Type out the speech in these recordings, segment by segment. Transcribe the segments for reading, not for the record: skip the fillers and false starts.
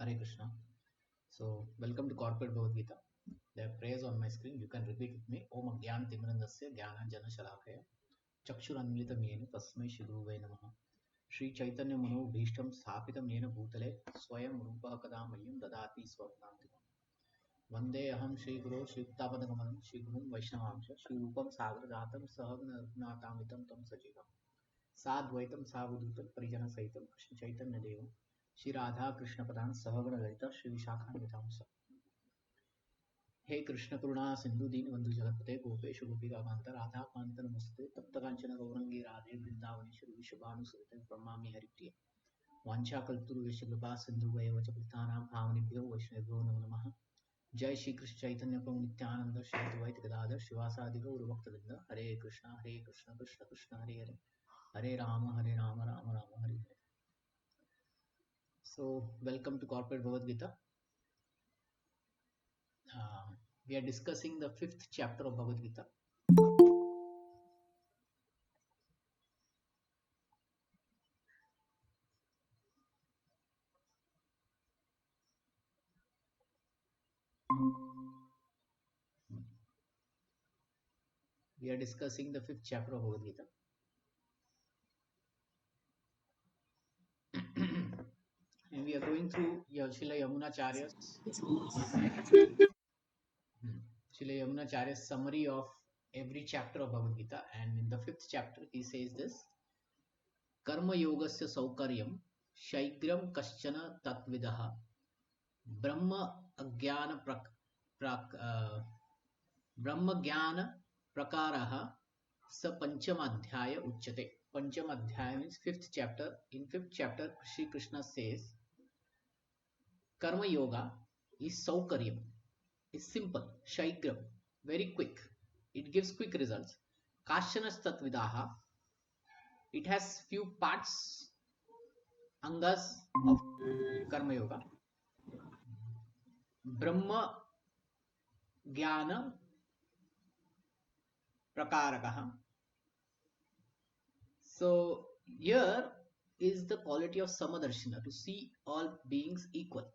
Hare Krishna. So, welcome to Corporate Bhagavad Gita. There are prayers on my screen. You can repeat with me. Om Agyan Timrandasya Gyana Jana Shalakaya Chakshuranmilitam Yena Tasmai Shigruve Namaha Shri Chaitanya Mano Bhishtam Sthapitam Yena Bhutale Swayam Rupa Kadamayam Dadati Swapnantikam Vande Aham Shri Guru Shri Yuktapadagamam Shri Gurun Vaishnavamsha Shri Rupam Sagar Jatam Sahagna Natamitam Tam Sajivam साद्वैतम सावधूतम परिजन सहितम कृष्ण चैतन्य देव श्री राधा कृष्ण प्रधान सहगण ललिता श्री विशाखान्वितांश हे कृष्ण करुणा सिंधु दीन बंधु जगतपते गोपेश गोपिका कांत राधा कांत नमस्ते तप्त कांचन गौरंगी राधे वृंदावनेश्वरी विश्वभानुसुते प्रणमामि हरिप्रिय वाञ्छाकल्पतरुभ्यश्च कृपा सिन्धुभ्येव च पतितानां पावनेभ्यो वैष्णवेभ्यो नमो नमः जय श्री कृष्ण चैतन्य प्रभु नित्यानंद श्री अद्वैत गदाधर शिवासादि गौर भक्तवृंद हरे Krishna Krishna Krishna Hare Hare Hare Rama, Rama Rama, Hare Hare. So, welcome to Corporate Bhagavad Gita. We are discussing the 5th chapter of Bhagavad Gita. We are discussing the 5th chapter of Bhagavad Gita. And we are going through Srila Yamunacharya's summary of every chapter of Bhagavad Gita. And in the 5th chapter, he says this: Karma Yogasya Saukaryam Shaigram Kaschana Tatvidaha Brahma Agyana Brahma Jnana Prakaraha Sa Panchamadhyaya Uchyate. Panchamadhyaya means 5th chapter. In 5th chapter, Shri Krishna says Karma Yoga is Saukaryam, is simple, Shaigram, very quick. It gives quick results. Kashanas Tatvidaha, it has few parts, angas of Karma Yoga. Brahma Jnana Prakarakaha. So here is the quality of Samadarshana, to see all beings equal.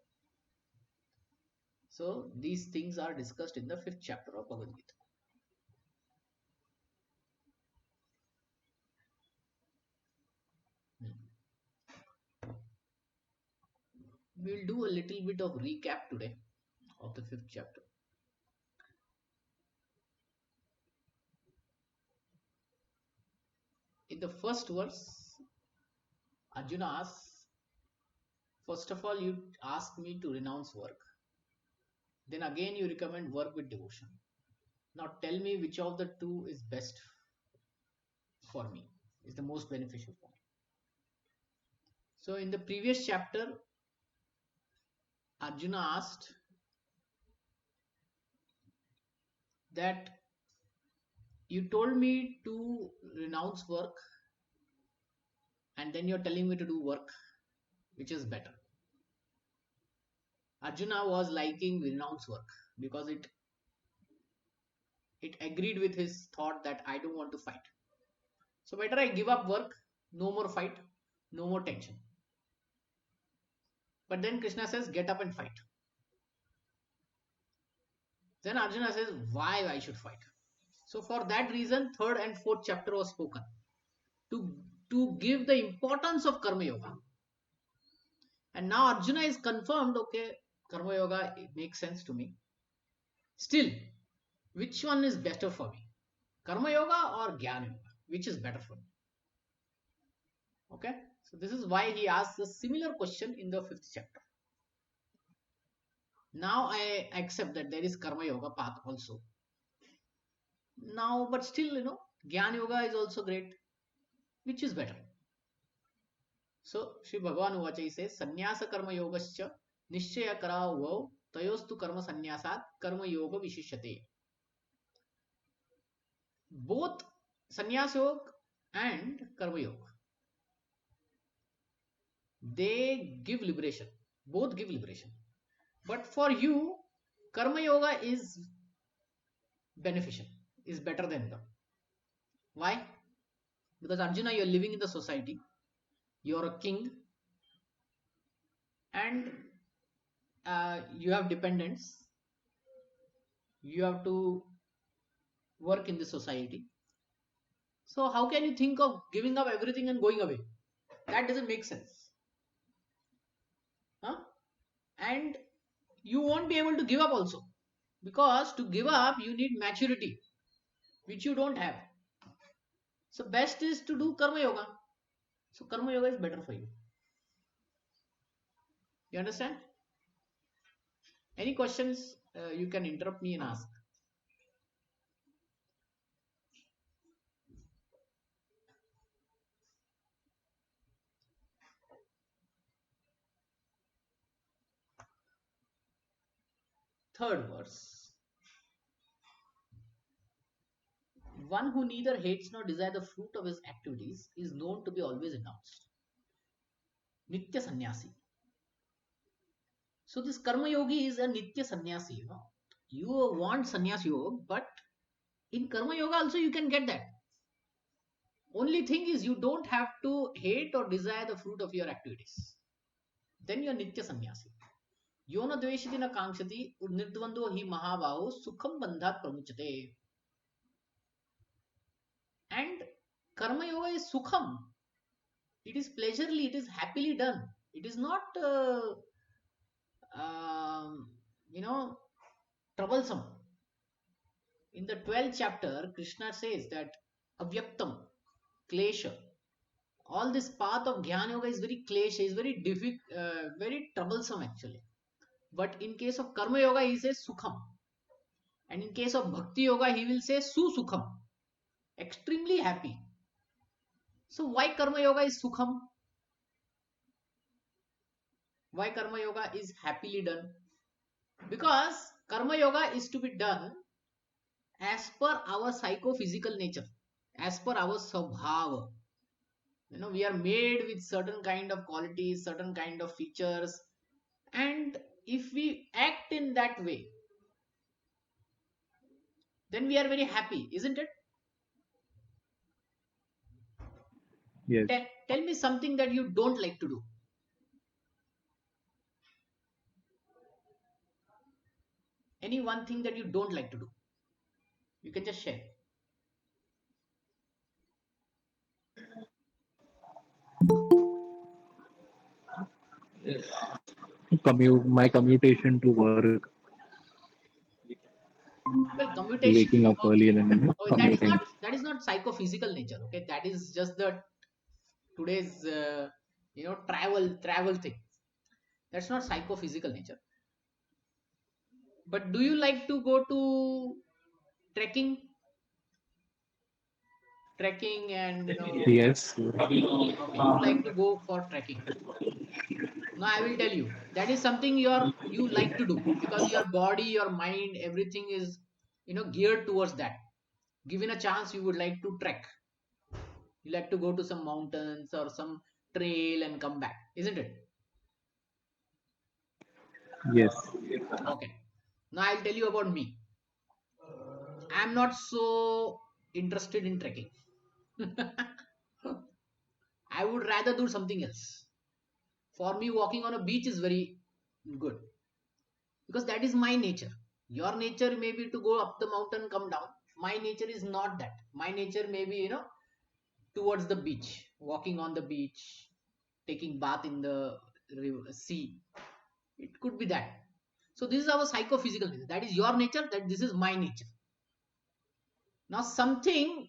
So these things are discussed in the 5th chapter of Bhagavad Gita. We will do a little bit of recap today of the 5th chapter. In the first verse, Arjuna asks, first of all, you ask me to renounce work. Then again you recommend work with devotion. Now tell me which of the two is best for me, is the most beneficial for me. So in the previous chapter, Arjuna asked that you told me to renounce work and then you're telling me to do work, which is better. Arjuna was liking renounce work because it agreed with his thought that I don't want to fight. So better I give up work, no more fight, no more tension. But then Krishna says, get up and fight. Then Arjuna says, why I should fight? So for that reason, 3rd and 4th chapter was spoken to give the importance of Karma Yoga. And now Arjuna is confirmed, okay, Karma Yoga, it makes sense to me. Still, which one is better for me? Karma Yoga or Jnana Yoga? Which is better for me? Okay, so this is why he asks a similar question in the 5th chapter. Now I accept that there is Karma Yoga path also. Now, but still, Jnana Yoga is also great. Which is better? So, Sri Bhagavan Uvacha says, Sannyasa Karma Yogascha Nishchaya Kara Uvav Tayostu Karma Sannyasat Karma Yoga Vishishyate. Both Sannyasa Yoga and Karma Yoga, they give liberation. Both give liberation. But for you, Karma Yoga is beneficial, is better than them. Why? Because Arjuna, you are living in the society, you are a king, and You have dependents, you have to work in the society. So how can you think of giving up everything and going away? That doesn't make sense. Huh? And you won't be able to give up also, because to give up you need maturity, which you don't have. So best is to do karma yoga. So karma yoga is better for you. You understand? Any questions? You can interrupt me and ask. Third verse. One who neither hates nor desires the fruit of his activities is known to be always announced. Nitya sannyasi. So this karma yogi is a nitya sannyasi. You want sannyas yoga, but in karma yoga also you can get that. Only thing is you don't have to hate or desire the fruit of your activities. Then you're nitya sannyasi. Yona dveshiti na kankshati nirdvando hi mahabaho sukham bandhat pramuchate. And karma yoga is sukham. It is pleasurely, it is happily done. It is not, um, you know, troublesome. In the 12th chapter, Krishna says that avyaktam, klesha, all this path of Jnana Yoga is very klesha, is very difficult, very troublesome actually. But in case of Karma Yoga, he says Sukham. And in case of Bhakti Yoga, he will say Su Sukham, extremely happy. So why Karma Yoga is Sukham? Why Karma Yoga is happily done? Because Karma Yoga is to be done as per our psychophysical nature, as per our swabhava. We are made with certain kind of qualities, certain kind of features, and if we act in that way, then we are very happy, isn't it? Yes. Tell me something that you don't like to do. Any one thing that you don't like to do. You can just share. My commutation to work, Well, commutation. waking up early and then Oh, commuting. that is not psychophysical nature. Okay, that is just the today's travel thing. That's not psychophysical nature. But do you like to go to trekking, trekking, and Yes. okay, you like to go for trekking. Now I will tell you that is something you like to do because your body, your mind, everything is geared towards that. Given a chance, you would like to trek. You like to go to some mountains or some trail and come back, isn't it? Yes. Okay. Now I'll tell you about me. I'm not so interested in trekking. I would rather do something else. For me, walking on a beach is very good because that is my nature. Your nature may be to go up the mountain, come down. My nature is not that. My nature may be towards the beach, walking on the beach, taking bath in the river, sea. It could be that. So this is our psychophysical nature. That is your nature. That this is my nature. Now something,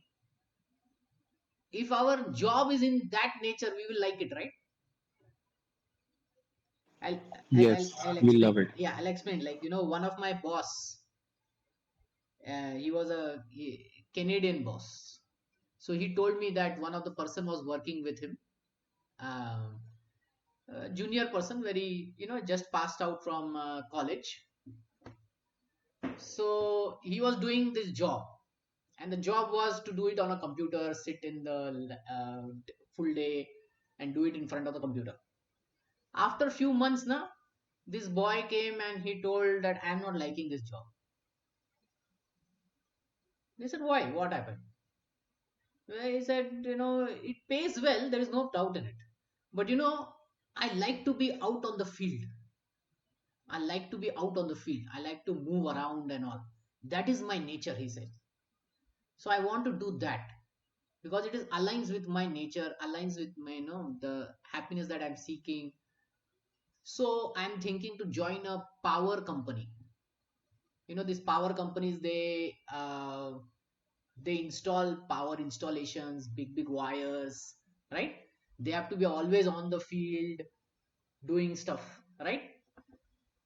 if our job is in that nature, we will like it, right? I'll Yes. I'll We explain. love it. Yeah, I'll explain. Like one of my boss, he was a Canadian boss. So he told me that one of the person was working with him, um, junior person, very just passed out from college. So he was doing this job, and the job was to do it on a computer, sit in the full day, and do it in front of the computer. After a few months, now this boy came and he told that I'm not liking this job. They said, why? What happened? Well, he said, it pays well, there is no doubt in it. But I like to be out on the field. I like to be out on the field. I like to move around and all. That is my nature, he said. So I want to do that because it is aligns with my nature, aligns with my, the happiness that I'm seeking. So I'm thinking to join a power company. These power companies, they install power installations, big wires, right? They have to be always on the field doing stuff, right?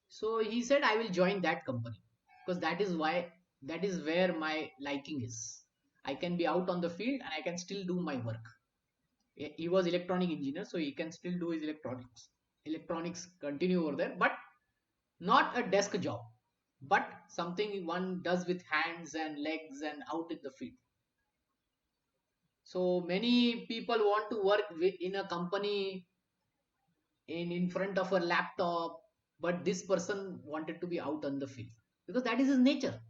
So he said, I will join that company because that is where my liking is. I can be out on the field and I can still do my work. He was electronic engineer, so he can still do his electronics continue over there, but not a desk job, but something one does with hands and legs and out in the field. So many people want to work in a company in front of a laptop, but this person wanted to be out on the field because that is his nature.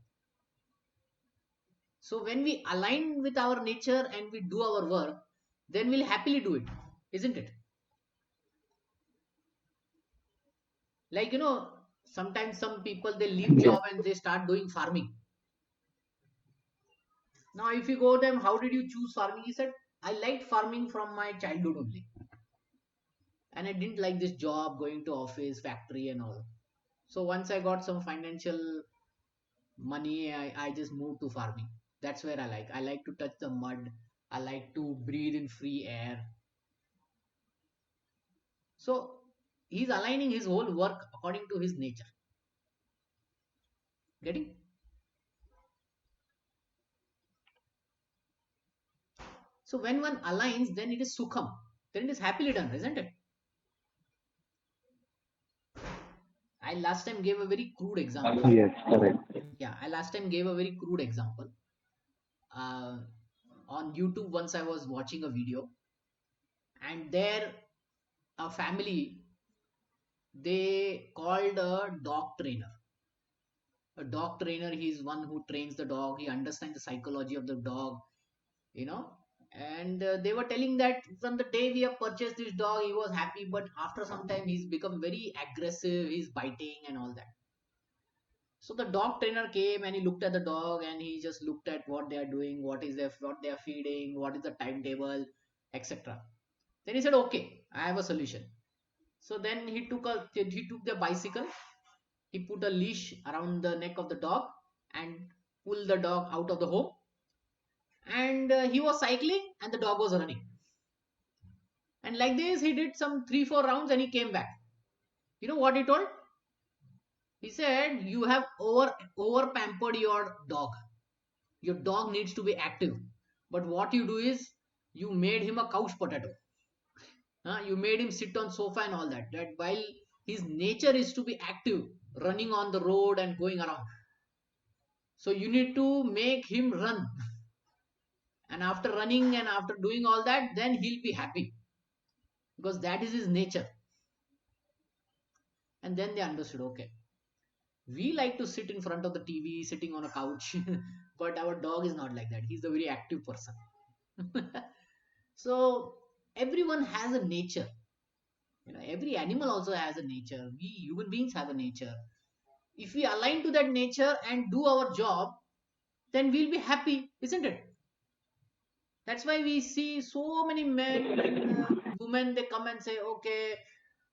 So when we align with our nature and we do our work, then we'll happily do it, isn't it? Like, sometimes some people, they leave Yes. job and they start doing farming. Now, if you go them, how did you choose farming? He said, I liked farming from my childhood only. And I didn't like this job, going to office, factory and all. So once I got some financial money, I just moved to farming. That's where I like. I like to touch the mud. I like to breathe in free air. So he's aligning his whole work according to his nature. Getting? So when one aligns, then it is sukham. Then it is happily done, isn't it? I last time gave a very crude example. Yes, correct. Yeah, I last time gave a very crude example. Uh, on YouTube, once I was watching a video, and there a family, they called a dog trainer. A dog trainer, he's one who trains the dog. He understands the psychology of the dog, you know. And they were telling that from the day we have purchased this dog, he was happy, but after some time, he's become very aggressive. He's biting and all that. So the dog trainer came and he looked at the dog and he just looked at what they are doing, what they are feeding, what is the timetable, etc. Then he said, "Okay, I have a solution." So then he took the bicycle, he put a leash around the neck of the dog and pulled the dog out of the home. And he was cycling and the dog was running. And like this, he did some 3-4 rounds and he came back. You know what he told? He said, "You have over pampered your dog. Your dog needs to be active. But what you do is you made him a couch potato. You made him sit on sofa and all that. That while his nature is to be active, running on the road and going around. So you need to make him run. And after running and after doing all that, then he'll be happy because that is his nature." And then they understood, okay, we like to sit in front of the TV, sitting on a couch, but our dog is not like that. He's a very active person. So everyone has a nature. Every animal also has a nature. We human beings have a nature. If we align to that nature and do our job, then we'll be happy, isn't it? That's why we see so many men and women. They come and say, "Okay,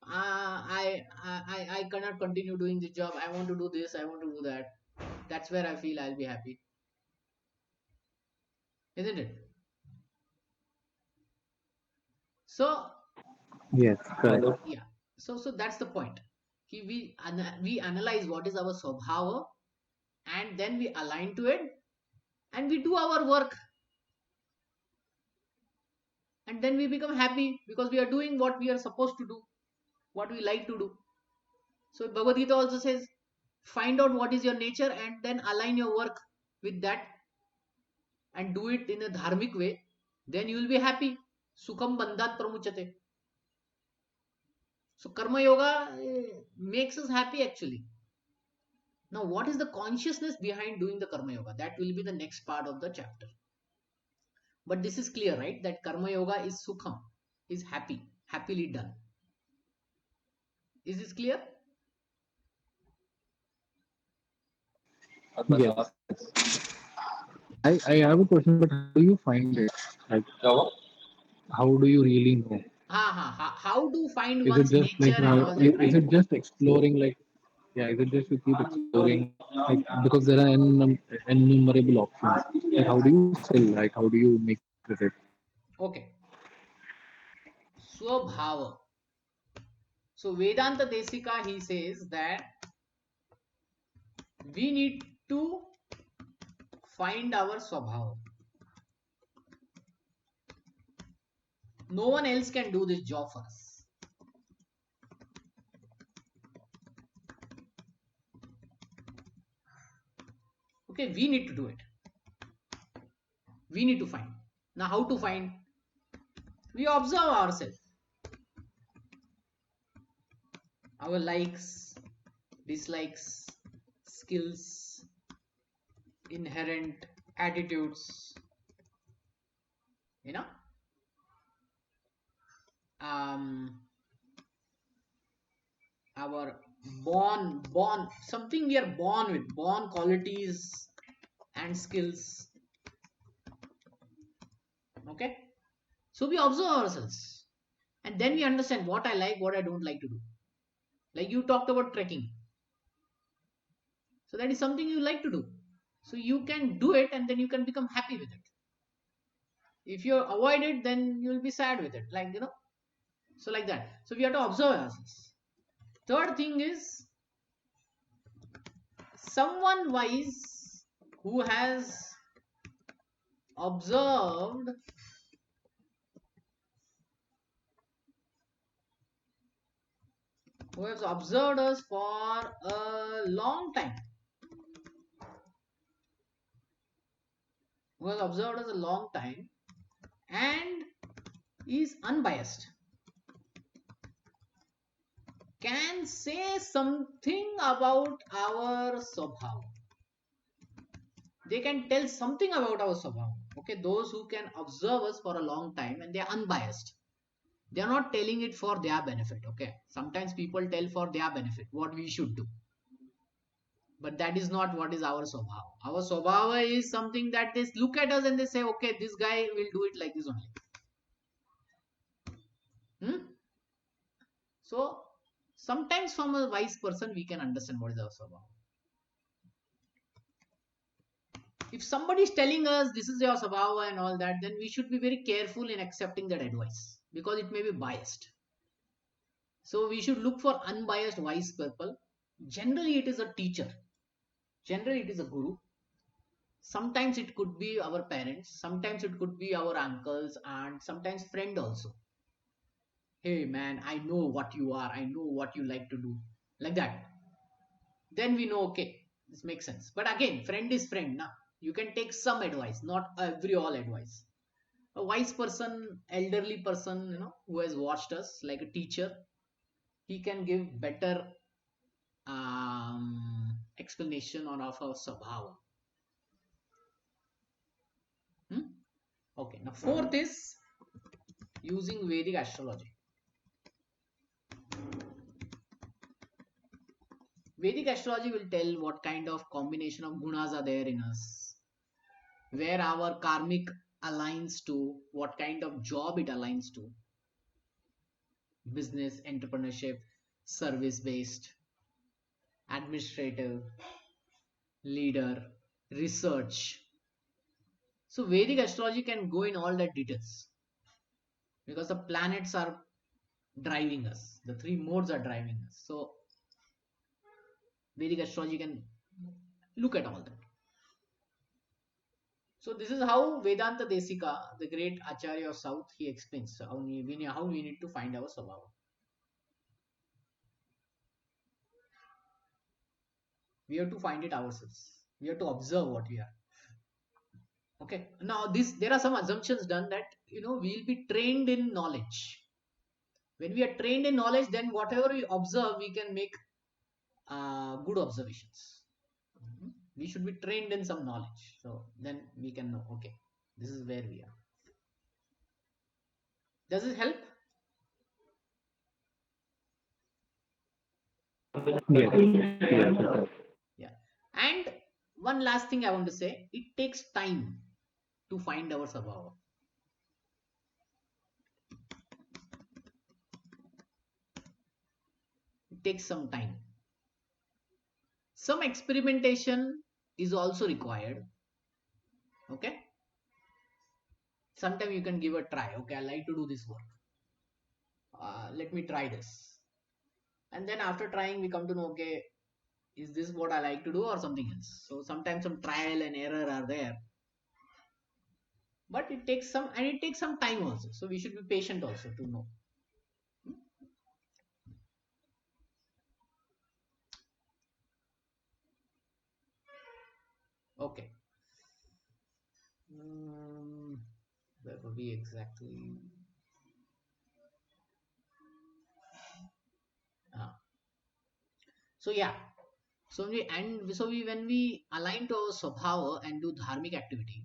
I cannot continue doing this job. I want to do this. I want to do that." That's where I feel I'll be happy, isn't it? So Yes, correct. yeah. So that's the point. We analyze what is our swabhava, and then we align to it, and we do our work, and then we become happy because we are doing what we are supposed to do, what we like to do. So Bhagavad Gita also says, find out what is your nature and then align your work with that and do it in a dharmic way. Then you will be happy. Sukham bandhat pramuchate. So karma yoga makes us happy actually. Now, what is the consciousness behind doing the karma yoga? That will be the next part of the chapter. But this is clear, right? That karma yoga is sukham, is happy, happily done. Is this clear? Yes. I have a question, but how do you find it? Like, how do you really know? How to find Is it one's just nature like and all that, is right? it just exploring? Like, yeah, is it just you keep exploring? Like, because there are innumerable options. Like, how do you still like? How do you make it? Okay. Swabhava. So Vedanta Desika, he says that we need to find our swabhava. No one else can do this job for us. Okay, we need to do it. We need to find. Now, how to find? We observe ourselves, our likes, dislikes, skills, inherent attitudes, you know, um, our born something we are born with, born qualities and skills. Okay, so we observe ourselves, and then we understand what I like, what I don't like to do. Like you talked about trekking, so that is something you like to do. So you can do it, and then you can become happy with it. If you avoid it, then you'll be sad with it, like so like that. So we have to observe ourselves. Third thing is someone wise who has observed us for a long time, who has observed us a long time and is unbiased, can say something about our swabhava. They can tell something about our swabhava. Okay, those who can observe us for a long time and they are unbiased. They are not telling it for their benefit. Okay, sometimes people tell for their benefit what we should do, but that is not what is our swabhava. Our swabhava is something that they look at us and they say, okay, this guy will do it like this only. Hmm? So sometimes from a wise person we can understand what is our swabhava. If somebody is telling us this is your swabhava and all that, then we should be very careful in accepting that advice because it may be biased. So we should look for unbiased wise people. Generally it is a teacher, generally it is a guru. Sometimes it could be our parents, sometimes it could be our uncles, and sometimes friend also. Hey man, I know what you are, I know what you like to do, like that. Then we know, okay, this makes sense. But again, friend is friend now. You can take some advice, not every all advice. A wise person, elderly person, who has watched us like a teacher, he can give better explanation on of our swabhava. Hmm? Okay, now fourth is using Vedic astrology. Vedic astrology will tell what kind of combination of gunas are there in us, where our karmic aligns to, what kind of job it aligns to, business, entrepreneurship, service based, administrative, leader, research. So Vedic astrology can go in all that details because the planets are driving us. The three modes are driving us. So Vedic astrology can look at all that. So this is how Vedanta Desika, the great Acharya of South, he explains how we need to find our swabhava. We have to find it ourselves. We have to observe what we are. Okay. Now this there are some assumptions done that we'll be trained in knowledge. When we are trained in knowledge, then whatever we observe, we can make good observations. We should be trained in some knowledge. So then we can know, okay, this is where we are. Does it help? Yes. Yes. Yeah. And one last thing I want to say, it takes time to find our sabhava. It takes some time. Some experimentation is also required. Okay, sometimes you can give a try. Okay, I like to do this work, let me try this. And then after trying we come to know, okay, is this what I like to do or something else? So sometimes some trial and error are there, but it takes some time also, so we should be patient also to know. Okay. Where were we exactly? Ah. So yeah, when we align to our swabhava and do dharmic activity,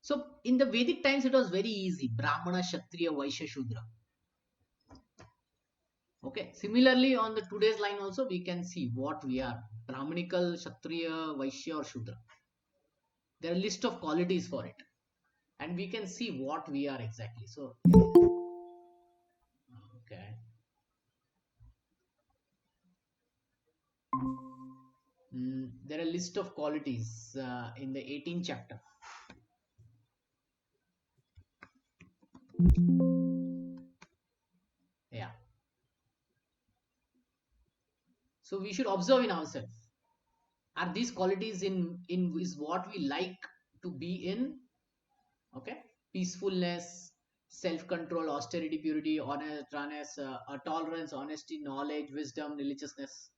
so in the Vedic times it was very easy: Brahmana, Kshatriya, Vaishya, Shudra. Okay, similarly on the today's line also we can see what we are: Brahmanical, Kshatriya, Vaishya or Shudra. There are a list of qualities for it, and we can see what we are exactly. So okay. There are a list of qualities in the 18th chapter. Yeah. So we should observe in ourselves. Are these qualities in is what we like to be in? Okay. Peacefulness, self-control, austerity, purity, honest, tolerance, honesty, knowledge, wisdom, religiousness.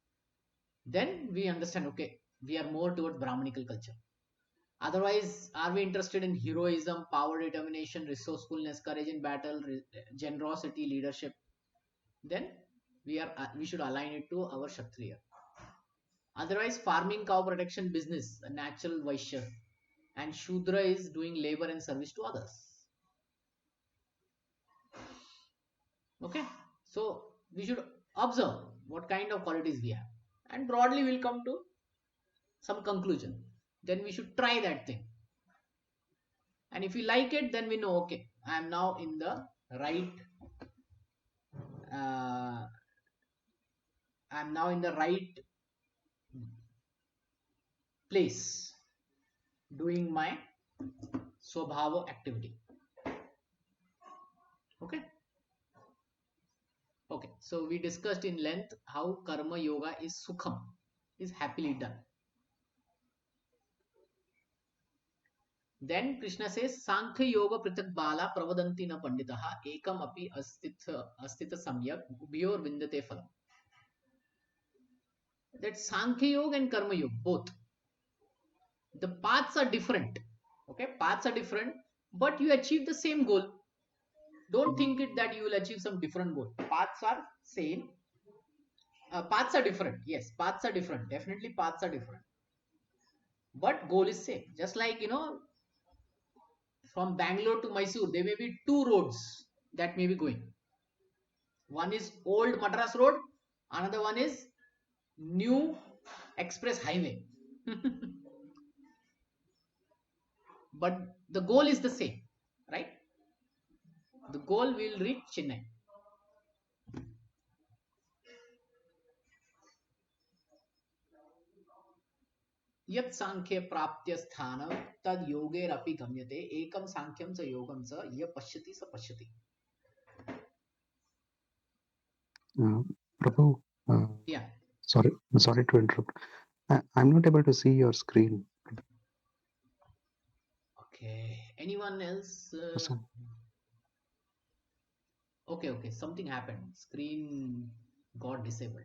Then we understand, okay, we are more toward Brahmanical culture. Otherwise, are we interested in heroism, power, determination, resourcefulness, courage in battle, generosity, leadership? Then we should align it to our Kshatriya. Otherwise, farming, cow protection, business, a natural Vaishya, and Shudra is doing labor and service to others. Okay, so we should observe what kind of qualities we have, and broadly we'll come to some conclusion. Then we should try that thing, and if we like it, then we know, okay, I am now in the right. Uh, I am now in the right place doing my swabhava activity. Okay. Okay, so we discussed in length how karma yoga is sukham, is happily done. Then Krishna says Sankhya Yoga Pritak Bala Pravadanti na Panditaha Ekam Api Astita Samyak Ubhyor Vindate Phalam. That Sankhya Yoga and Karma Yoga, both. The paths are different. Okay, paths are different, but you achieve the same goal. Don't think it that you will achieve some different goal. Paths are same. Paths are different. Yes, paths are different. Definitely paths are different. But goal is same. Just like, from Bangalore to Mysore, there may be two roads that may be going. One is old Madras Road, another one is new express highway. But the goal is the same, right? The goal will reach Chennai. Yat Sankhya Praptya Sthanam Tad Yoger Api Gamyate Ekam Sankyam Sa Yogam Sa Ya Pashyati Sa Pashyati. Prabhu, Yeah. sorry to interrupt. I'm not able to see your screen. Okay. Anyone else? So, Okay. Something happened. Screen got disabled.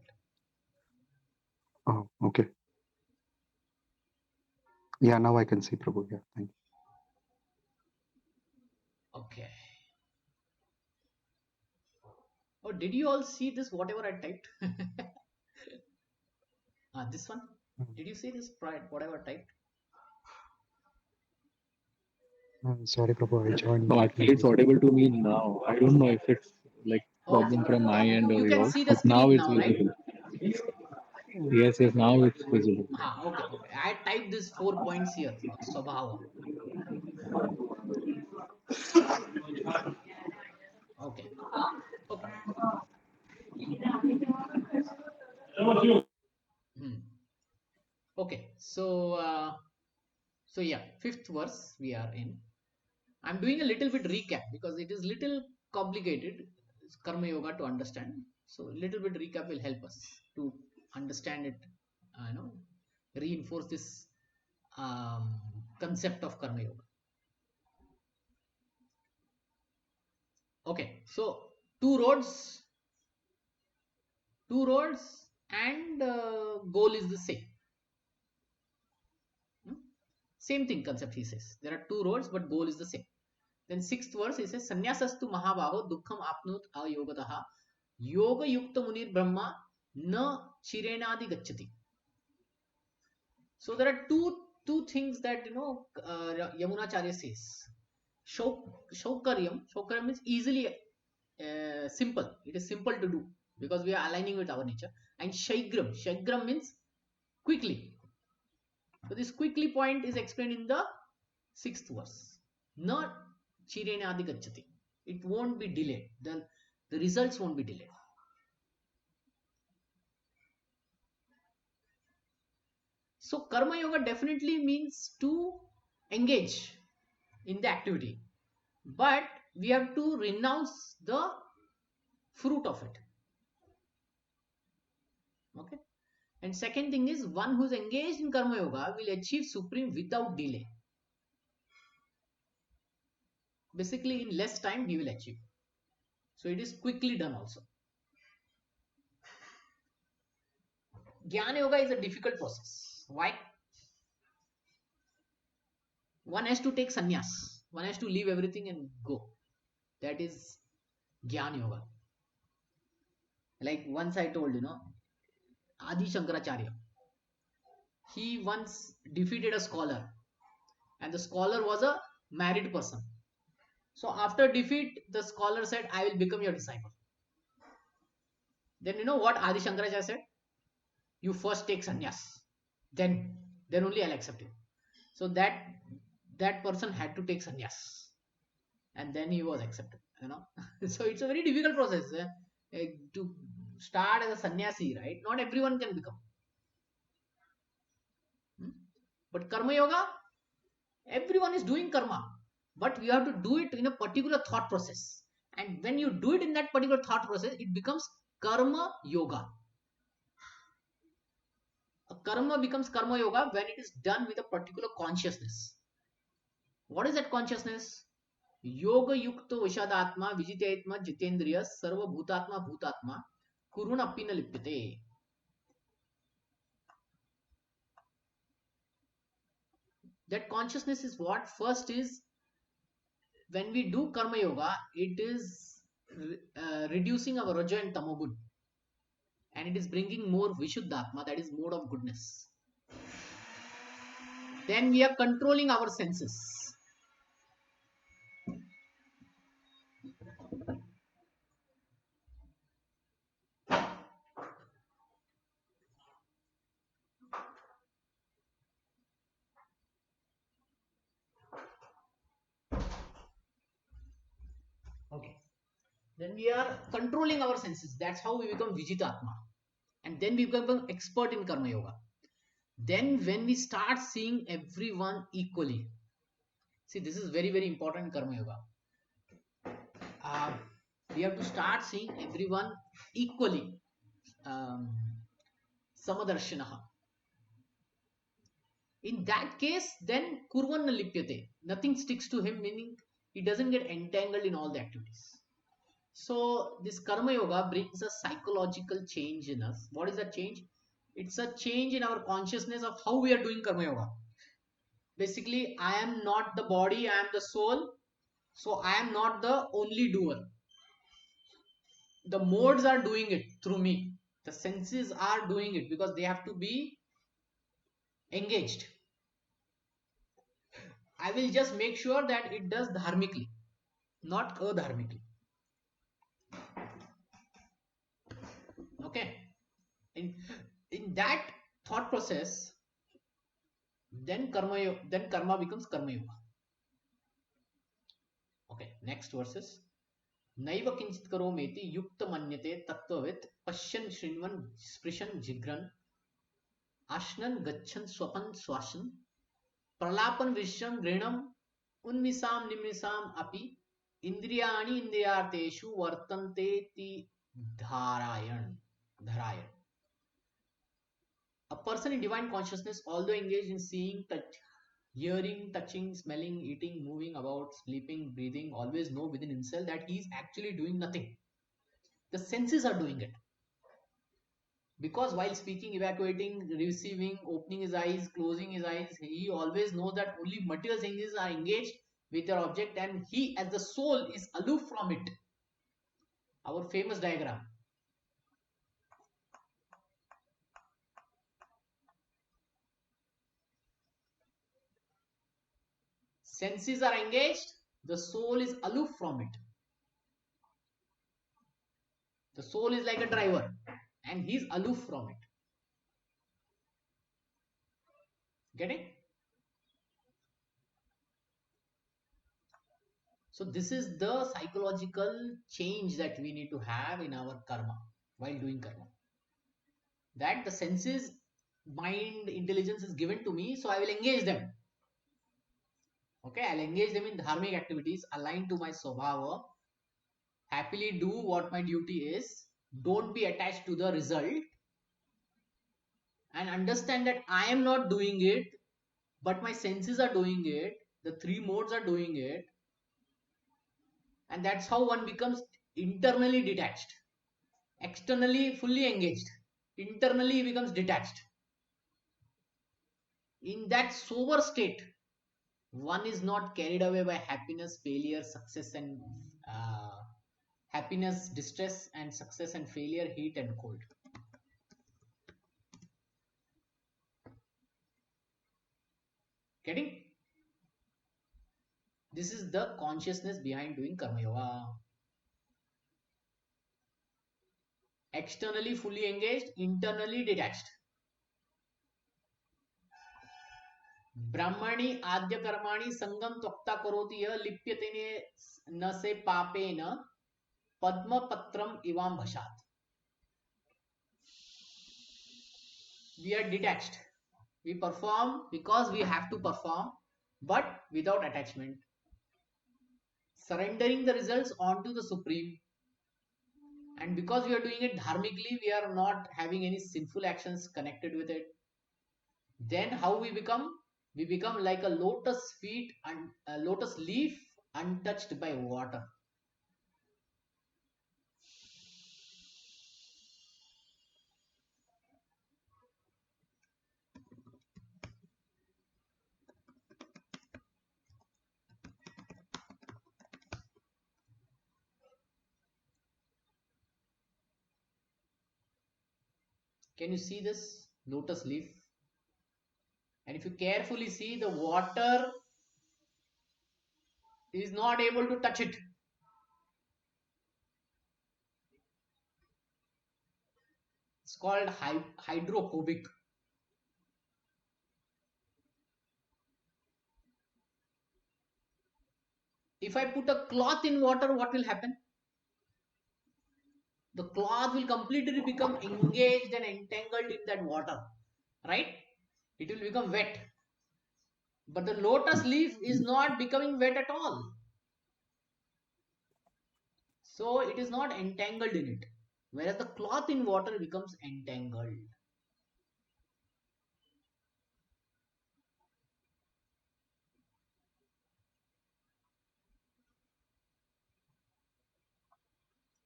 oh, okay. Yeah, now I can see Prabhu. Yeah, thank you. Okay. Oh, did you all see this? Whatever I typed. This one. Did you see this? Whatever I typed. Sorry, Prabhu, I joined. No, actually, it's audible to me now. I don't know if it's like Okay. problem from my end or You can yours, see the but now screen it's now, right? visible. Yes, yes. Now it's visible. Okay. I typed these 4 points here. Swabhava. Okay. Okay. Hmm. Okay. So yeah, fifth verse we are in. I'm doing a little bit recap because it is little complicated karma yoga to understand. So little bit recap will help us to understand it. You know, reinforce this concept of karma yoga. Okay, so two roads, and goal is the same. Hmm? Same thing concept he says. There are two roads, but goal is the same. Then sixth verse he says, Sanyasastu mahabaho dukkham apnut ayogataha yoga yukta munir brahma na chirenadi gacchati. So there are two things that Yamunacharya says. Shaukaryam means easily simple. It is simple to do because we are aligning with our nature. And Shaigram means quickly. So this quickly point is explained in the sixth verse. Not Chirena Adi Gachati. It won't be delayed. The results won't be delayed. So Karma Yoga definitely means to engage in the activity. But we have to renounce the fruit of it. Okay. And second thing is one who's engaged in Karma Yoga will achieve supreme without delay. Basically, in less time, he will achieve. So it is quickly done also. Jnana Yoga is a difficult process. Why? One has to take sannyas. One has to leave everything and go. That is Jnana Yoga. Like once I told, Adi Shankaracharya. He once defeated a scholar, and the scholar was a married person. So after defeat, the scholar said, I will become your disciple. Then you know what Adi Shankaracharya said? You first take sannyas. Then only I'll accept you. So that person had to take sannyas. And then he was accepted. So it's a very difficult process to start as a sannyasi, right? Not everyone can become. Hmm? But karma yoga, everyone is doing karma, but we have to do it in a particular thought process. And when you do it in that particular thought process, it becomes karma yoga. A karma becomes karma yoga when it is done with a particular consciousness. What is that consciousness? Yoga yukto vishadatma vijitetma jitendriya sarva bhutatma kurun appina lipyate. That consciousness is what first is when we do karma yoga, it is reducing our raja and tamogun, and it is bringing more vishuddhatma, that is mode of goodness. Then we are controlling our senses. Okay. Then we are controlling our senses. That's how we become Vijitatma. And then we become expert in Karma Yoga. Then when we start seeing everyone equally. See, this is very, very important in Karma Yoga. We have to start seeing everyone equally. Samadarshanaha. In that case, then Kurvan Lipyate. Nothing sticks to him, meaning he doesn't get entangled in all the activities. So this karma yoga brings a psychological change in us. What is that change? It's a change in our consciousness of how we are doing karma yoga. Basically, I am not the body, I am the soul. So I am not the only doer. The modes are doing it through me. The senses are doing it because they have to be engaged. I will just make sure that it does dharmically, not adharmically. Okay. In that thought process, then karma becomes karma yoga. Okay, next verses. नैव किंचित करोमीति युक्त मन्यते तत्त्ववित् पश्यन् शृण्वन् स्पृशन् जिघ्रन् आश्नन् गच्छन् स्वपन् श्वासन् प्रलापन विश्रम गृणम उन्मिषाम निमिषाम अपि इंद्रियाणि इंद्रियार्थेषु वर्तन्ते ति धारायण. A person in divine consciousness, although engaged in seeing, touch, hearing, touching, smelling, eating, moving about, sleeping, breathing, always know within himself that he is actually doing nothing. The senses are doing it. Because while speaking, evacuating, receiving, opening his eyes, closing his eyes, he always knows that only material senses are engaged with their object, and he as the soul is aloof from it. Our famous diagram. Senses are engaged, the soul is aloof from it. The soul is like a driver and he is aloof from it. Getting? So this is the psychological change that we need to have in our karma while doing karma. That the senses, mind, intelligence is given to me, so I will engage them. Okay, I'll engage them in dharmic activities aligned to my swabhava. Happily do what my duty is. Don't be attached to the result. And understand that I am not doing it, but my senses are doing it. The three modes are doing it. And that's how one becomes internally detached. Externally fully engaged. Internally becomes detached. In that sober state, one is not carried away by happiness, failure, success and happiness, distress and success and failure, heat and cold. Getting? This is the consciousness behind doing karma yoga. Externally fully engaged, internally detached. ब्राह्मणी आद्य कर्माणि संगम त्वक्ता करोति यः लिप्यते न से पापेन पद्मपत्रम इवाम भसात. We are detached. We perform because we have to perform, but without attachment. Surrendering the results onto the Supreme. And because we are doing it dharmically, we are not having any sinful actions connected with it. Then how we become? We become like a lotus feet and a lotus leaf untouched by water. Can you see this lotus leaf? And if you carefully see, the water is not able to touch it. It's called hydrophobic. If I put a cloth in water, what will happen? The cloth will completely become engaged and entangled in that water, right? It will become wet. But the lotus leaf is not becoming wet at all. So it is not entangled in it. Whereas the cloth in water becomes entangled.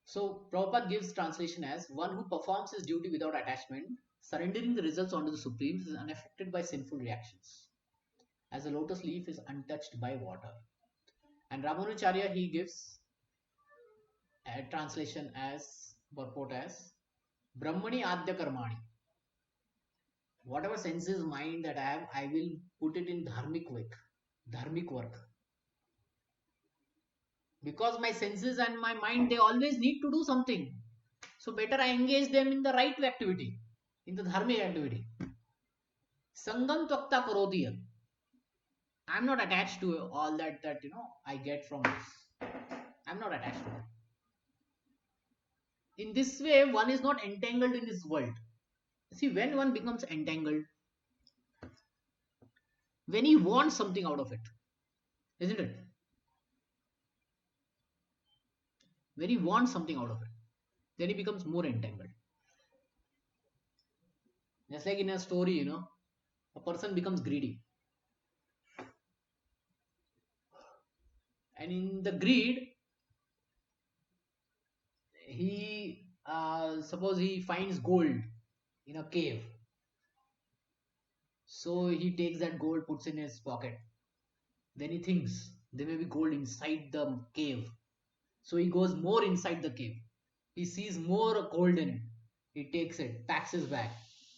So Prabhupada gives translation as one who performs his duty without attachment, surrendering the results onto the Supreme, is unaffected by sinful reactions, as a lotus leaf is untouched by water. And Ramanujacharya, he gives a translation as purport as Brahmani Adya Karmani. Whatever senses mind that I have, I will put it in dharmic work. Because my senses and my mind, they always need to do something. So better I engage them in the right activity, in the dharmic activity. Sangam Twakta Karoti. I'm not attached to all that I get from this. I'm not attached to it. In this way, one is not entangled in this world. See, when one becomes entangled, when he wants something out of it, isn't it? When he wants something out of it, then he becomes more entangled. Just like in a story, a person becomes greedy. And in the greed, he suppose he finds gold in a cave. So he takes that gold, puts in his pocket. Then he thinks there may be gold inside the cave. So he goes more inside the cave. He sees more gold in it. He takes it, packs his bag.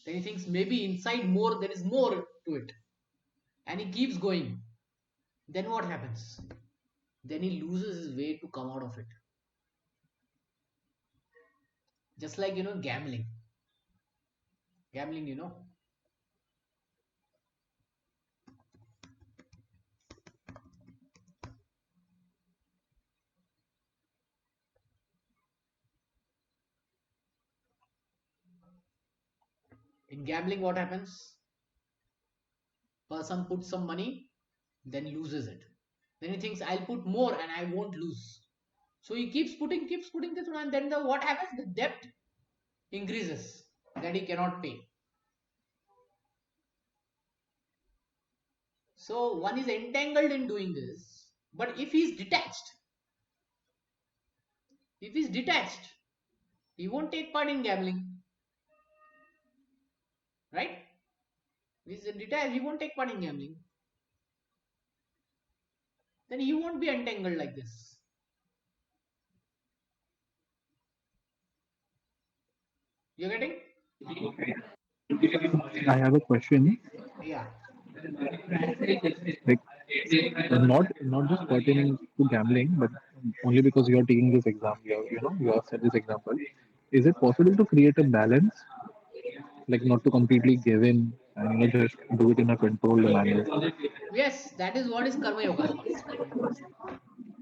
Then he thinks maybe inside more, there is more to it. And he keeps going. Then what happens? Then he loses his way to come out of it. Just like, gambling. Gambling, in gambling, what happens? Person puts some money, then loses it. Then he thinks, I'll put more and I won't lose. So he keeps putting this one, and then what happens? The debt increases that he cannot pay. So one is entangled in doing this. But if he's detached, he won't take part in gambling. Right? If he's detached, he won't take part in gambling. Then he won't be entangled like this. You getting? I have a question. Yeah. Like, not just pertaining to gambling, but only because you are taking this exam, you have set this example. Is it possible to create a balance, like not to completely give in and just do it in a controlled manner? Yes, that is what is karma yoga.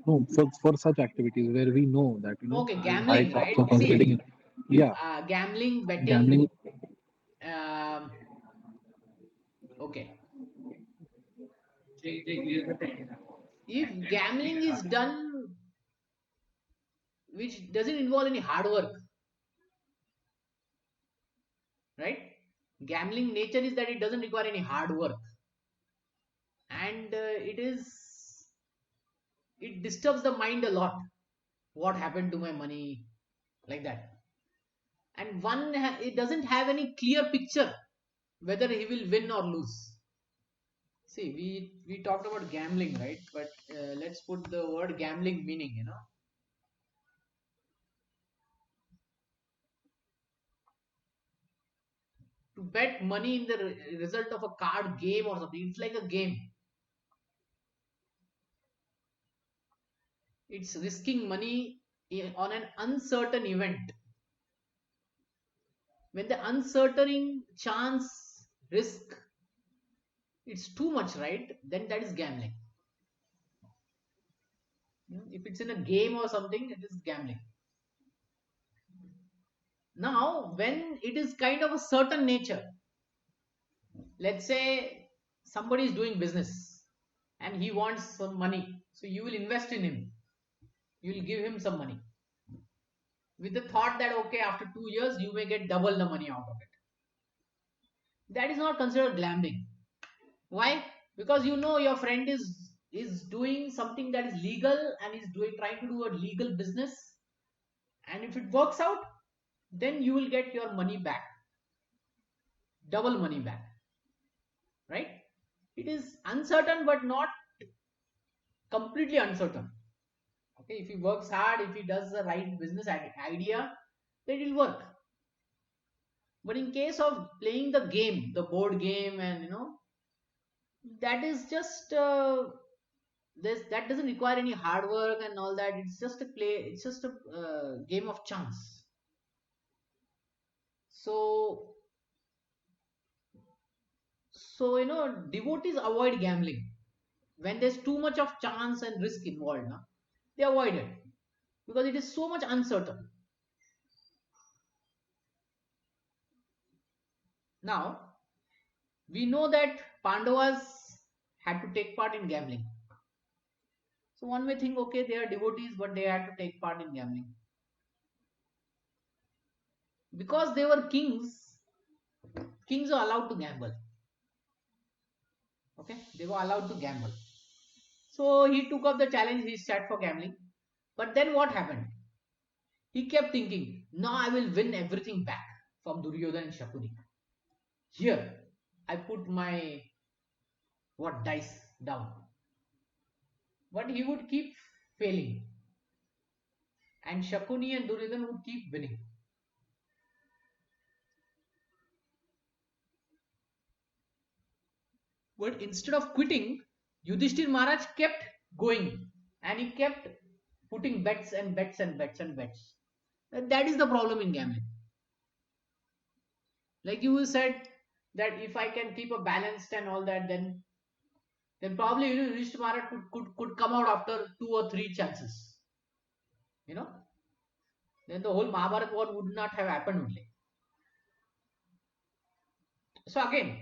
No, for such activities where we know that Okay, high gambling, chance right? of us See, getting, yeah, gambling, betting. gambling. Um, okay. If gambling is done, which doesn't involve any hard work, right? Gambling nature is that it doesn't require any hard work, and it disturbs the mind a lot. What happened to my money, like that, and it doesn't have any clear picture whether he will win or lose. See, we talked about gambling, right? But let's put the word gambling meaning. To bet money in the result of a card game or something. It's like a game. It's risking money on an uncertain event. When the uncertain chance risk it's too much, right? Then that is gambling. If it's in a game or something, it is gambling. Now, when it is kind of a certain nature, let's say somebody is doing business and he wants some money, so you will invest in him, you will give him some money with the thought that okay, after 2 years you may get double the money out of it. That is not considered gambling. Why? Because your friend is doing something that is legal and is trying to do a legal business, and if it works out, then you will get your money back, double money back, right? It is uncertain but not completely uncertain. Okay, if he works hard, if he does the right business idea, then it will work. But in case of playing the game, the board game, and that is just this that doesn't require any hard work and all that. It's just a play. It's just a game of chance. So So, devotees avoid gambling. When there's too much of chance and risk involved, na, they avoid it because it is so much uncertain. Now, we know that Pandavas had to take part in gambling. So one may think, okay, they are devotees, but they had to take part in gambling. Because they were kings, kings are allowed to gamble. Okay, they were allowed to gamble. So he took up the challenge, he set for gambling. But then what happened? He kept thinking, now I will win everything back from Duryodhana and Shakuni. Here, I put my dice down. But he would keep failing. And Shakuni and Duryodhana would keep winning. But instead of quitting, Yudhishthir Maharaj kept going and he kept putting bets and bets and bets and bets. That is the problem in gambling. Like you said that if I can keep a balanced and all that, then probably Yudhishthir Maharaj could come out after 2 or 3 chances. Then the whole Mahabharat war would not have happened only. So again,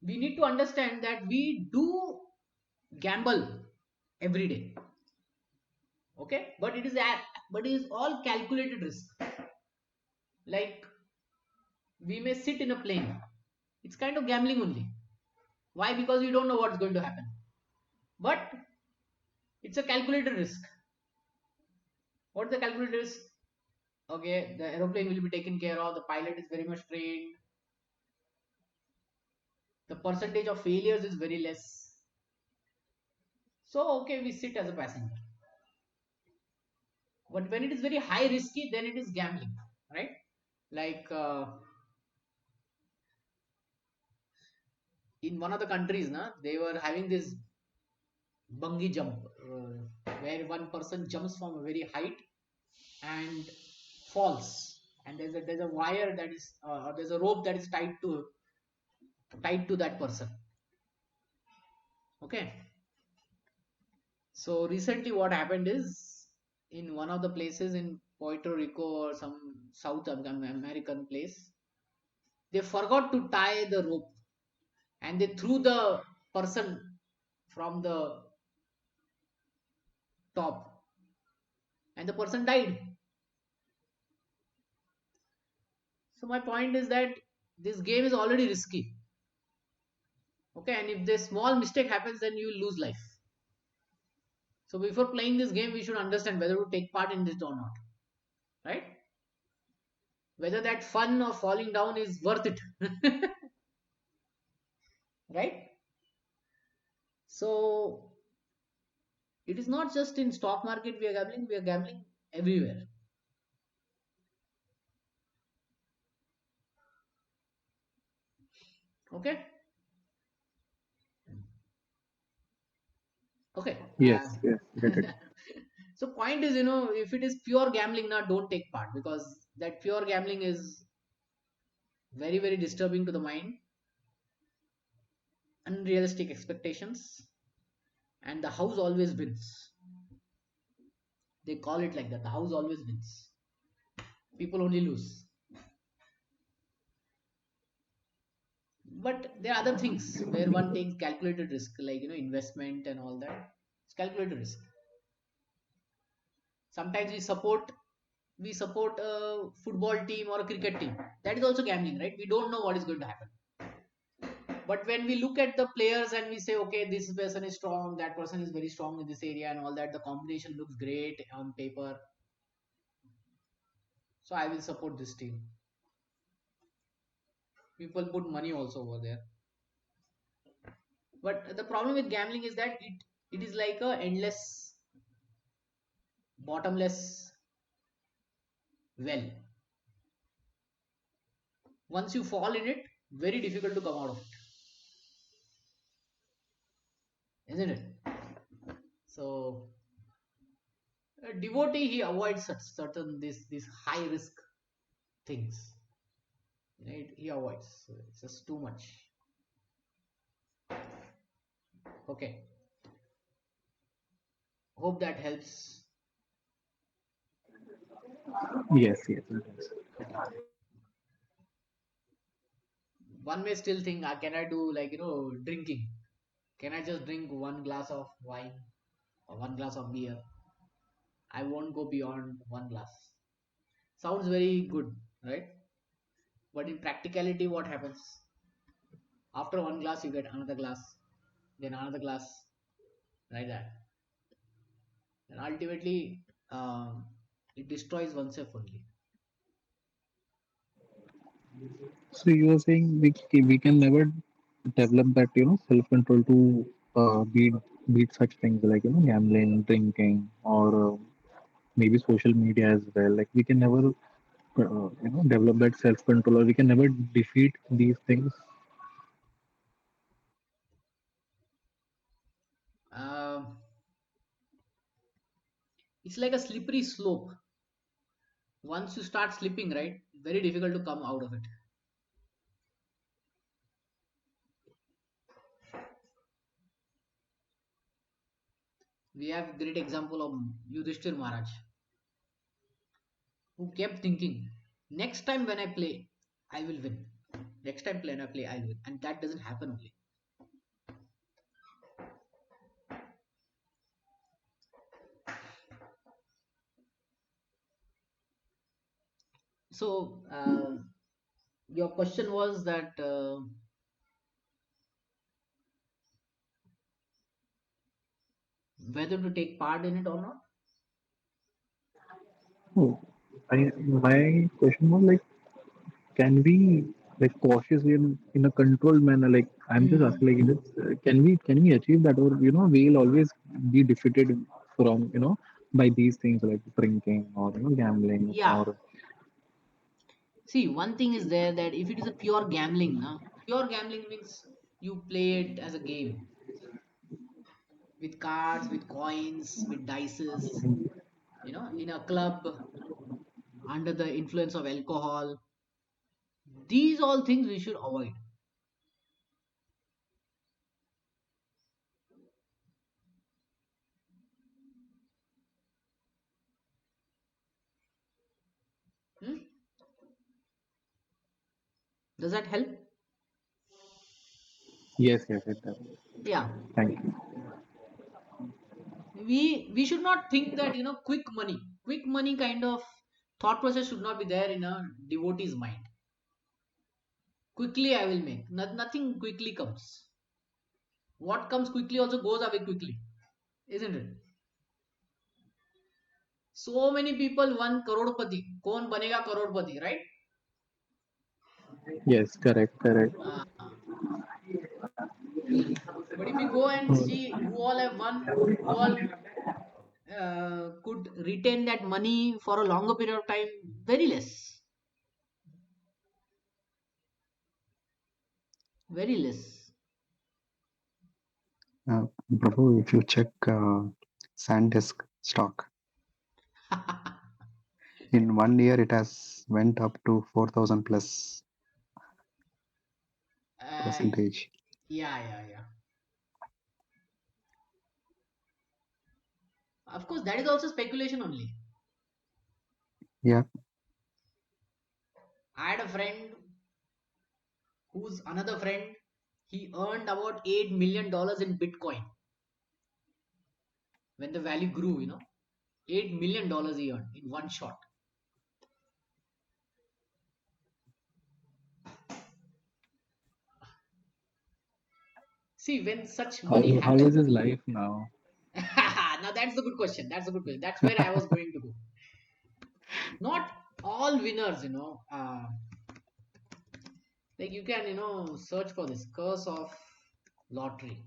we need to understand that we do gamble every day. Okay, but it is all calculated risk. Like we may sit in a plane, it's kind of gambling only. Why? Because we don't know what's going to happen, but it's a calculated risk. What's the calculated risk? Okay, the aeroplane will be taken care of, the pilot is very much trained, the percentage of failures is very less. So okay, we sit as a passenger. But when it is very high risky, then it is gambling, right? Like in one of the countries, they were having this bungee jump, where one person jumps from a very height and falls, and there's a wire that is there's a rope that is tied to that person. Okay, so recently what happened is in one of the places in Puerto Rico or some South American place, they forgot to tie the rope and they threw the person from the top and the person died. So my point is that this game is already risky. Okay, and if the small mistake happens, then you will lose life. So before playing this game, we should understand whether to take part in this or not, right? Whether that fun of falling down is worth it, right? So it is not just in stock market we are gambling; we are gambling everywhere. Okay, okay. Yes, yes, get it. So point is, if it is pure gambling, now don't take part because that pure gambling is very very disturbing to the mind, unrealistic expectations, and the house always wins. They call it like that. The house always wins. People only lose. But there are other things where one takes calculated risk, like investment and all that. It's calculated risk. Sometimes we support a football team or a cricket team. That is also gambling, right? We don't know what is going to happen. But when we look at the players and we say, okay, this person is strong, that person is very strong in this area and all that, the combination looks great on paper. So I will support this team. People put money also over there. But the problem with gambling is that it is like a endless, bottomless well. Once you fall in it, very difficult to come out of it, isn't it? So a devotee he avoids certain these high risk things. He avoids. So it's just too much. Okay, hope that helps. Yes, yes, yes. One may still think, can I do like drinking? Can I just drink one glass of wine or one glass of beer? I won't go beyond one glass. Sounds very good, right? But in practicality, what happens? After one glass, you get another glass, then another glass, like that. And ultimately, it destroys oneself only. So you are saying we can never develop that self control to beat such things like gambling, drinking, or maybe social media as well. Like we can never develop that self control, or we can never defeat these things. Um, it's like a slippery slope. Once you start slipping, right, very difficult to come out of it. We have great example of Yudhishthir Maharaj, who kept thinking, next time when I play, I will win. Next time when I play, I will win. And that doesn't happen only. So, your question was that whether to take part in it or not. Oh, my question was like, can we like cautiously in a controlled manner? Like I'm just asking, Hmm. like, can we achieve that, or we'll always be defeated from by these things like drinking or gambling Yeah. or See, one thing is there that if it is a pure gambling, na, pure gambling means you play it as a game with cards, with coins, with dices, in a club under the influence of alcohol. These all things we should avoid. Hmm? Does that help? yes, yes, it does. Yeah. Thank you. We should not think that quick money kind of thought process should not be there in a devotee's mind. Quickly I will make. Nothing quickly comes. What comes quickly also goes away quickly, isn't it? So many people won crorepati. कौन बनेगा करोड़पति, right? Yes, correct, correct. uh, but if you go and see who all have won, who all could retain that money for a longer period of time, very less, very less. Prabhu, if you check SanDisk stock, in 1 year it has went up to 4,000 plus uh, percentage. yeah. Of course, that is also speculation only. Yeah, I had a friend who's another friend. He earned about $8 million in Bitcoin when the value grew. $8 million he earned in one shot. See, when such money How is happens. his life now? Now that's the good question. That's a good question. That's where I was going to go. Not all winners, like you can, search for this curse of lottery.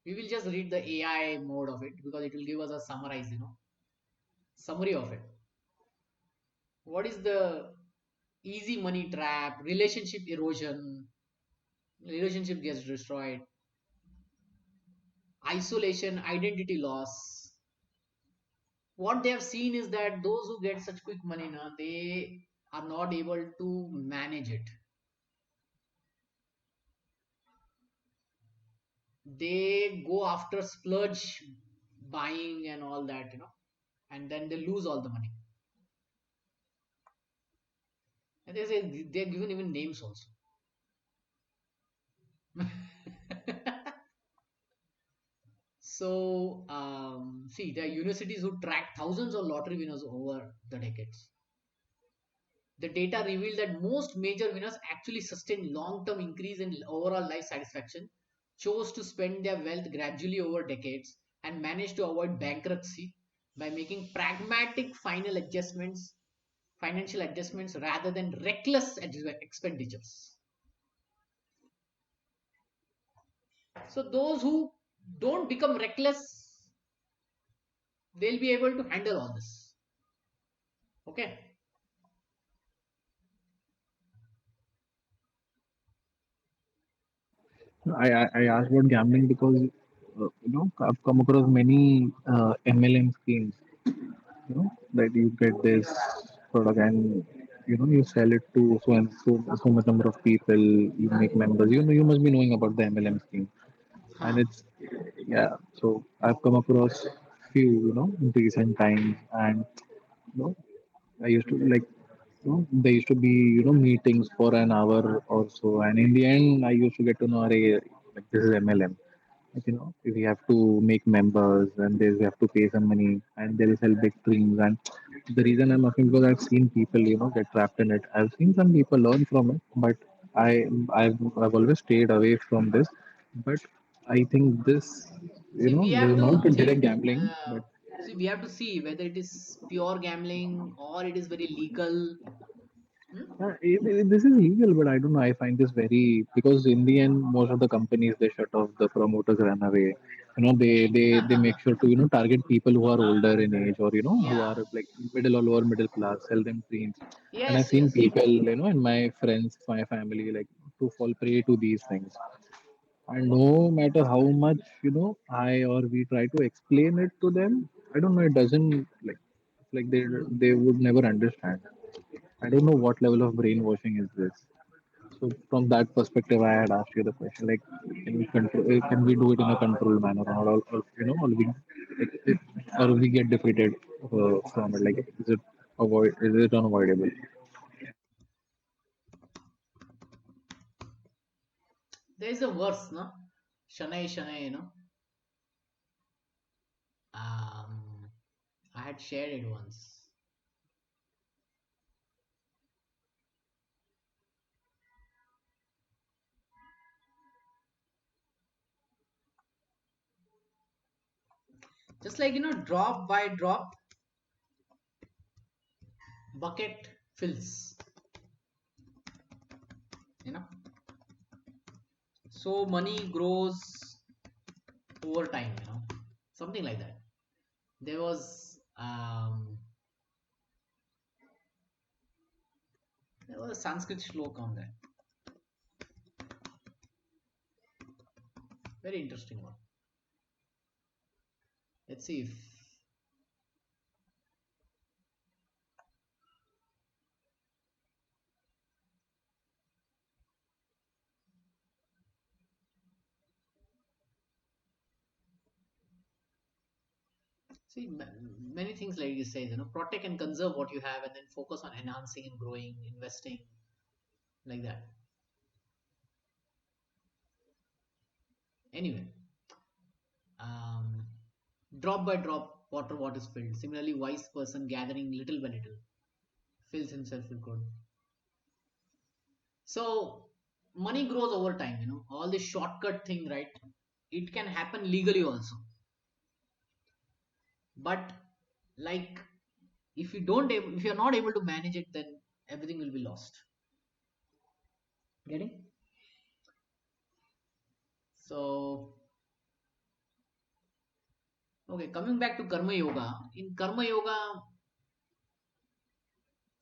We will just read the AI mode of it because it will give us a summary of it. What is the easy money trap, relationship erosion, relationship gets destroyed, isolation, identity loss. What they have seen is that those who get such quick money now, they are not able to manage it. They go after splurge buying and all that, and then they lose all the money. And they say they're given even names also. So, see, there are universities who track thousands of lottery winners over the decades. The data revealed that most major winners actually sustained long-term increase in overall life satisfaction, chose to spend their wealth gradually over decades, and managed to avoid bankruptcy by making pragmatic financial adjustments rather than reckless expenditures. So those who don't become reckless, they'll be able to handle all this. Okay. I asked about gambling because I've come across many MLM schemes. That you get this product and you sell it to so much number of people. You make members. You must be knowing about the MLM scheme, and Huh. it's yeah. So I've come across few in recent times, and you know I used to like, there used to be, meetings for an hour or so, and in the end, I used to get to know, like this is MLM. Like, we have to make members, and we have to pay some money, and they will sell big dreams. And the reason I'm asking because I've seen people, get trapped in it. I've seen some people learn from it, but I've always stayed away from this. But I think See, we this have is to not direct think. gambling, but See, we have to see whether it is pure gambling or it is very legal. Hmm? This is legal, but I don't know. I find this very because in the end, most of the companies they shut off, the promoters run away. They make sure to target people who are older in age or who Yeah. are like middle or lower middle class, sell them dreams. And I've Yes. seen Yes. people in my friends, my family, like to fall prey to these things. And no matter how much I or we try to explain it to them, I don't know. It doesn't like they would never understand. I don't know what level of brainwashing is this. So from that perspective, I had asked you the question, like, can we do it in a controlled manner, or we, like, or we get defeated from it? Like, is it unavoidable? There is a verse, no? Shanai Shanai, Um, I had shared it once. Just like, drop by drop, bucket fills, you know. So money grows over time, something like that. There was a Sanskrit shloka on that. Very interesting one. Let's see if see many things like you say, protect and conserve what you have, and then focus on enhancing and growing, investing, like that. Anyway, um, drop by drop, what is filled. Similarly, wise person gathering little by little fills himself with good. So money grows over time. All this shortcut thing, right? It can happen legally also, but like if you're not able to manage it, then everything will be lost. Getting? So okay, coming back to karma yoga. In karma yoga,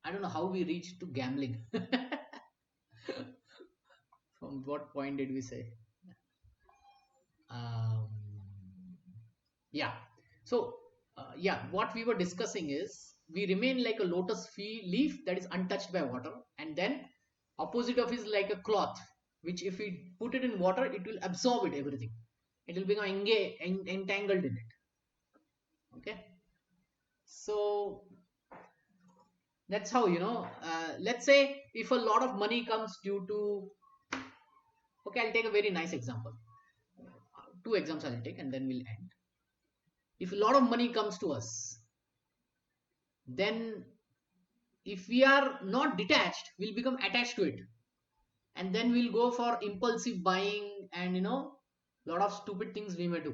I don't know how we reached to gambling. From what point did we say? Um, yeah. So, yeah, what we were discussing is we remain like a lotus leaf that is untouched by water, and then opposite of is like a cloth, which if we put it in water, it will absorb it everything. It will become entangled in it. Okay, so that's how, let's say if a lot of money comes due to, okay, I'll take a very nice example. Two examples I'll take and then we'll end. If a lot of money comes to us, then if we are not detached, we'll become attached to it, and then we'll go for impulsive buying, and a lot of stupid things we may do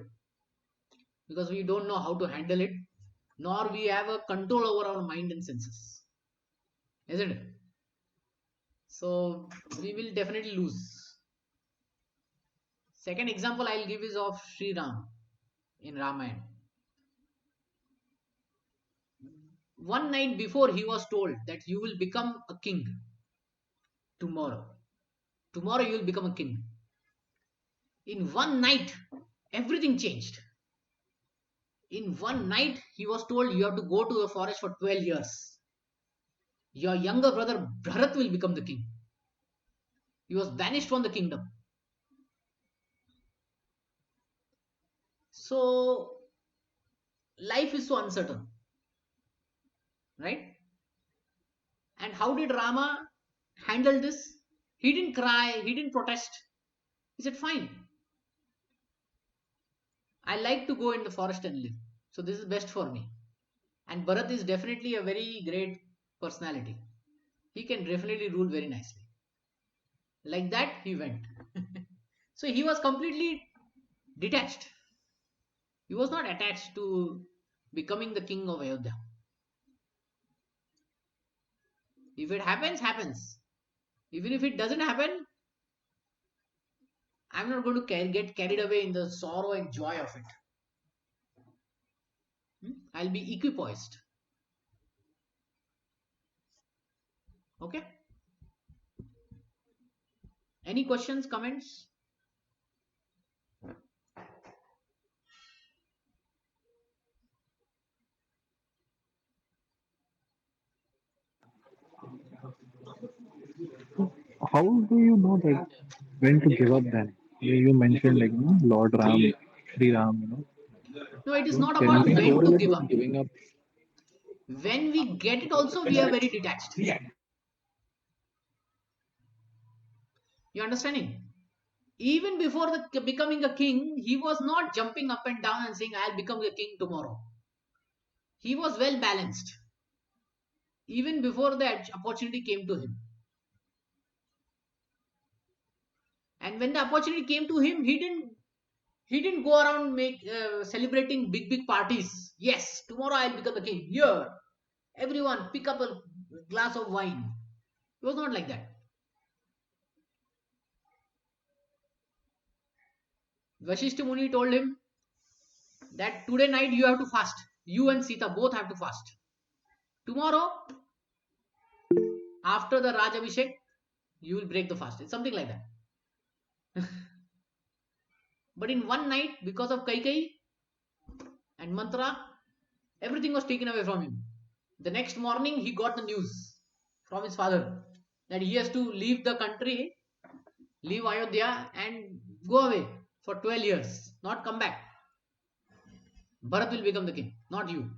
because we don't know how to handle it, nor we have a control over our mind and senses, isn't it? So we will definitely lose. Second example I'll give is of Sri Ram in Ramayana. One night before, he was told that you will become a king tomorrow. Tomorrow you will become a king. In one night, everything changed. In one night, he was told you have to go to the forest for 12 years. Your younger brother Bharat will become the king. He was banished from the kingdom. So, life is so uncertain, right? And how did Rama handle this? He didn't cry, he didn't protest. He said, fine, I like to go in the forest and live. So, this is best for me. And Bharat is definitely a very great personality. He can definitely rule very nicely. Like that, he went. So, he was completely detached. He was not attached to becoming the king of Ayodhya. If it happens, happens. Even if it doesn't happen, I'm not going to get carried away in the sorrow and joy of it. I'll be equipoised. Okay? Any questions, comments? How do you know that when to give up then? You mentioned like Lord Ram, Sri Ram, No, it is Don't not can about we when to correlate give with up. giving up? When we get it, also, we are very detached. You understanding? Even before becoming a king, he was not jumping up and down and saying, I'll become a king tomorrow. He was well balanced. Even before that opportunity came to him. And when the opportunity came to him, he didn't go around celebrating big parties. Yes, tomorrow I'll become the king. Here, everyone pick up a glass of wine. It was not like that. Vashishta Muni told him that today night you have to fast. You and Sita both have to fast. Tomorrow, after the Raj Abhishek, you will break the fast. It's something like that. But in one night, because of Kaikai and Mantra, everything was taken away from him. The next morning, he got the news from his father that he has to leave the country, leave Ayodhya, and go away for 12 years, not come back. Bharat will become the king, not you.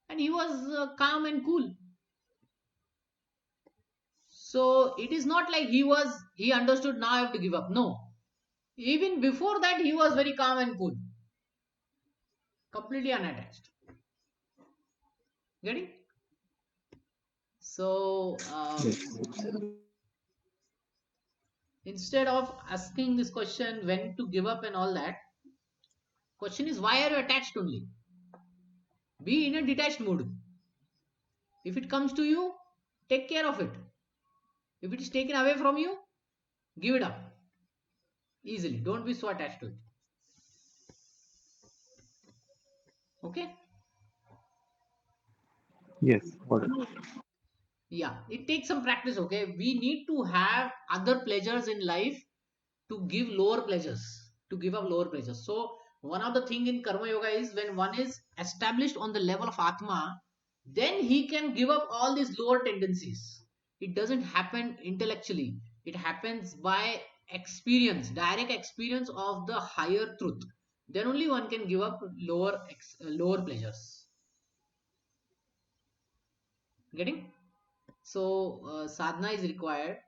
And he was calm and cool. So it is not like he understood now I have to give up. No. Even before that, he was very calm and cool, completely unattached. Getting? So instead of asking this question when to give up and all that, question is why are you attached only? Be in a detached mood. If it comes to you, take care of it. If it is taken away from you, give it up easily. Don't be so attached to it. Okay? Yes. Got it. Yeah, it takes some practice. Okay, we need to have other pleasures in life to give lower pleasures, to give up lower pleasures. So One of the thing in karma yoga is when one is established on the level of atma, then he can give up all these lower tendencies. It doesn't happen intellectually, it happens by experience, direct experience of the higher truth. Then only one can give up lower pleasures. Getting? So sadhana is required,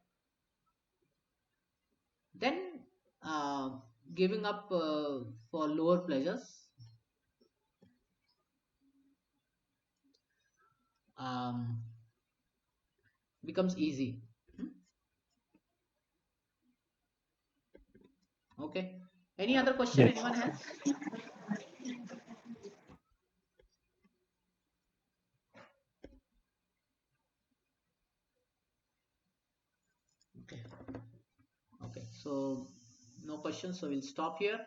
then uh, giving up for lower pleasures um, becomes easy. Hmm? Okay. Any other question Yes. anyone has? Okay. Okay. So no questions. So we'll stop here.